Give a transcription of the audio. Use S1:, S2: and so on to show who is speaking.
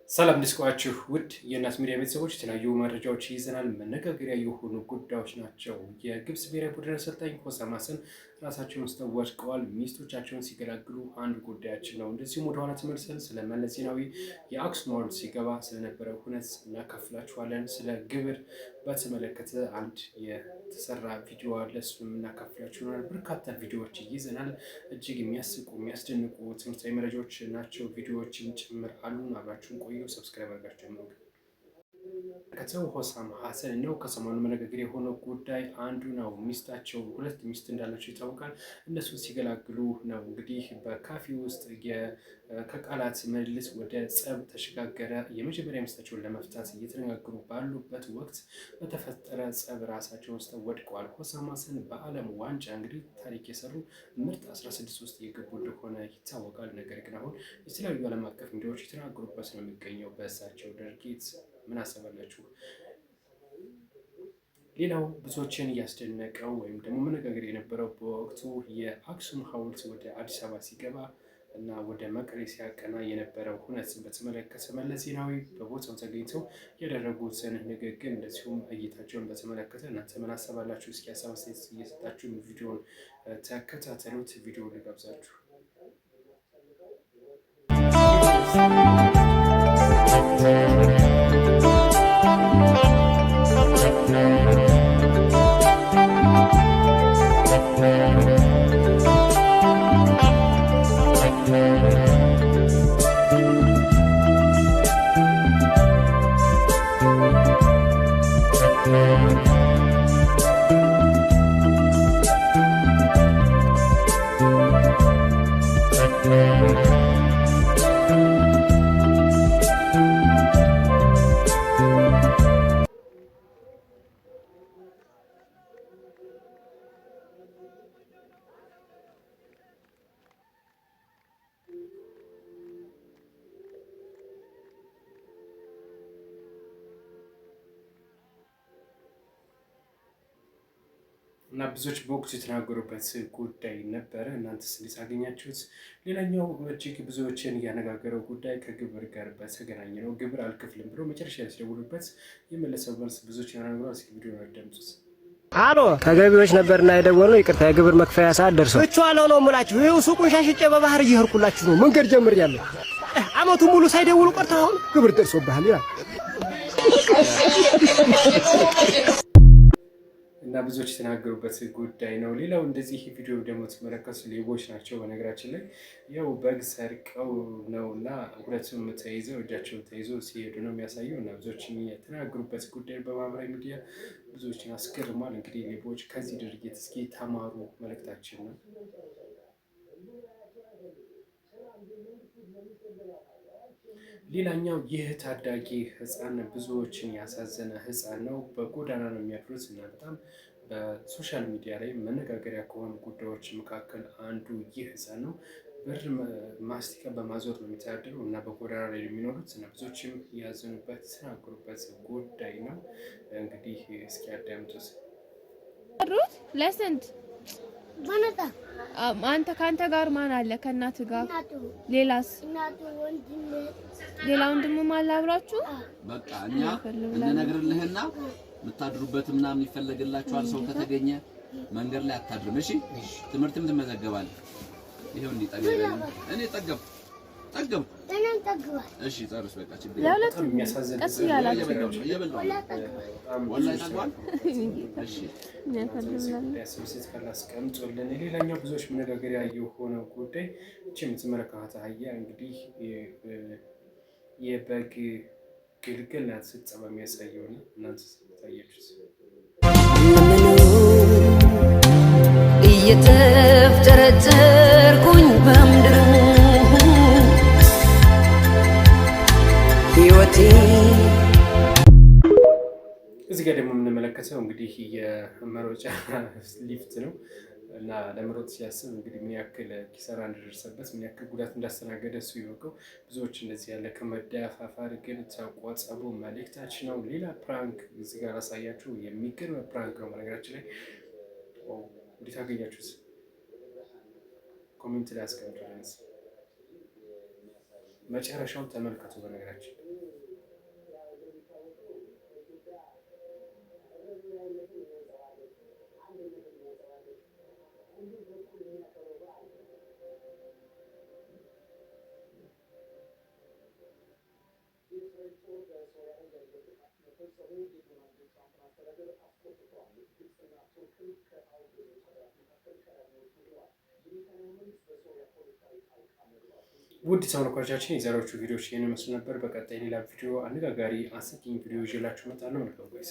S1: ሰላም እንስቋችሁ ውድ የእናት ሚዲያ ቤተሰቦች የተለያዩ መረጃዎች ይዘናል። መነጋገሪያ የሆኑ ጉዳዮች ናቸው። የግብጽ ብሔራዊ ቡድን አሰልጣኝ ሆሳም ሀሰን ራሳቸውን ስተው ወድቀዋል። ሚስቶቻቸውን ሲገላግሉ አንድ ጉዳያችን ነው። እንደዚሁም ወደኋላ ተመልሰን ስለ መለስ ዜናዊ የአክሱም ሐውልት ሲገባ ስለነበረው ሁነት እናካፍላችኋለን። ስለ ግብር በተመለከተ አንድ የተሰራ ቪዲዮ አለ፣ እሱንም እናካፍላችሁ ይሆናል። በርካታ ቪዲዮዎች ይዘናል። እጅግ የሚያስቁ የሚያስደንቁ ትምህርታዊ መረጃዎች ናቸው። ቪዲዮዎችን ጭምር አሉን። አብራችሁን ቆዩ። ሰብስክራይብ አድርጋችሁ ጀምሩ። ከተው ሆሳም ሀሰን ነው። ከሰሞኑ መነጋገሪያ የሆነው ጉዳይ አንዱ ነው። ሚስታቸው ሁለት ሚስት እንዳላቸው ይታወቃል። እነሱን ሲገላግሉ ነው እንግዲህ በካፌ ውስጥ ከቃላት ምልልስ ወደ ጸብ ተሸጋገረ። የመጀመሪያ ሚስታቸውን ለመፍታት እየተነጋገሩ ባሉበት ወቅት በተፈጠረ ጸብ ራሳቸው ውስጥ ወድቀዋል። ሆሳም ሀሰን በዓለም ዋንጫ እንግዲህ ታሪክ የሰሩ ምርጥ 16 ውስጥ የገቡ እንደሆነ ይታወቃል። ነገር ግን አሁን የተለያዩ ዓለም አቀፍ ሚዲያዎች የተናገሩበት ነው የሚገኘው በእሳቸው ድርጊት። ምን አሰባላችሁ? ሌላው ብዙዎችን እያስደነቀው ወይም ደግሞ መነጋገር የነበረው በወቅቱ የአክሱም ሐውልት ወደ አዲስ አበባ ሲገባ እና ወደ መቀሌ ሲያቀና የነበረው ሁነትን በተመለከተ መለስ ዜናዊ በቦታው ተገኝተው ያደረጉትን ንግግር እንደዚሁም እይታቸውን በተመለከተ እናንተ ምን አሰባላችሁ? እስኪ ሀሳብ አስተያየት እየሰጣችሁ ቪዲዮን ተከታተሉት። ቪዲዮ ልጋብዛችሁ። እና ብዙዎች በወቅቱ የተናገሩበት ጉዳይ ነበረ። እናንተስ እንዴት አገኛችሁት? ሌላኛው እጅግ ብዙዎችን እያነጋገረው ጉዳይ ከግብር ጋር በተገናኘ ነው። ግብር አልከፍልም ብሎ መጨረሻ ላይ ሲደውሉበት የመለሰው መልስ ብዙዎች ያናግሯል። እስኪ ቪዲዮ ያዳምጡት።
S2: አሎ ተገቢዎች ነበርና የደወልነው ይቅርታ፣ የግብር መክፈያ ሰዓት ደርሷል። እቹ አለው ነው የምላችሁ። ይኸው ሱቁን ሻሽጬ በባህር እየሄድኩላችሁ ነው። መንገድ ጀምሬያለሁ። አመቱ ሙሉ ሳይደውሉ ቀርተው አሁን ግብር ደርሶብሃል ይላል።
S1: እና ብዙዎች የተናገሩበት ጉዳይ ነው። ሌላው እንደዚህ ቪዲዮ ደግሞ ተመለከቱ ሌቦች ናቸው። በነገራችን ላይ ያው በግ ሰርቀው ነው እና ሁለቱም ተይዘው እጃቸውን ተይዘው ሲሄዱ ነው የሚያሳየው። እና ብዙዎች የተናገሩበት ጉዳይ በማህበራዊ ሚዲያ ብዙዎችን አስገርሟል። እንግዲህ ሌቦች ከዚህ ድርጊት እስኪ ተማሩ መልእክታችን ነው። ሌላኛው ይህ ታዳጊ ህፃን ብዙዎችን ያሳዘነ ህፃን ነው። በጎዳና ነው የሚያድሩት እና በጣም በሶሻል ሚዲያ ላይ መነጋገሪያ ከሆኑ ጉዳዮች መካከል አንዱ ይህ ህፃን ነው። ብር ማስቲካ በማዞር ነው የሚተዳደረው እና በጎዳና ላይ የሚኖሩት እና ብዙዎችም ያዘኑበት የተናገሩበት ጉዳይ ነው። እንግዲህ እስኪ ያዳምጡት።
S3: ለስንት አንተ ከአንተ ጋር ማን አለ? ከእናት ጋር ሌላስ? ሌላ ወንድም አለ አብራችሁ?
S4: በቃ እኛ እንነግርልህና የምታድሩበት ምናምን ይፈለግላችኋል። ሰው ከተገኘ መንገድ ላይ አታድርም። እሺ፣ ትምህርትም ትመዘገባለህ። ይሄው እንዲጠገብ እኔ ጠገብ እሺ፣ ጨርስ በቃ ችግር
S3: ለሁለቱም ቀስ ያላችሁ
S4: ወላሂ ጠግቧል። እሺ
S1: ያስብስት ካላስቀምጦልን። ሌላኛው ብዙዎች መነጋገሪያ የሆነው ጉዳይ እቺ የምትመለከቷት አህያ እንግዲህ የበግ ግልገል ናት ስትጸባ የሚያሳየው ነው። እናንተ ታያችሁት
S5: እየተፍጨረጨርኩኝ በምድር
S1: እዚህ ጋር ደግሞ የምንመለከተው እንግዲህ የመሮጫ ሊፍት ነው እና ለመሮጥ ሲያስብ እንግዲህ ምን ያክል ኪሳራ እንደደረሰበት ምን ያክል ጉዳት እንዳስተናገደ እሱ ይወቀው። ብዙዎች እንደዚህ ያለ ከመዳፋፋር ግን ተቆጠቡ መልእክታችን ነው። ሌላ ፕራንክ እዚህ ጋር አሳያችሁ። የሚገርም ፕራንክ ነው በነገራችን ላይ። እንዴት አገኛችሁት? ኮሜንት ላይ አስቀምጡልኝ። መጨረሻውን ተመልከቱ። በነገራችን ውድ ተመልካቾቻችን የዛሬዎቹ ቪዲዮዎች ይህን ይመስሉ ነበር። በቀጣይ ሌላ ቪዲዮ አነጋጋሪ አስቂኝ ቪዲዮ ይዤላችሁ እመጣለሁ። መልካም ቆይታ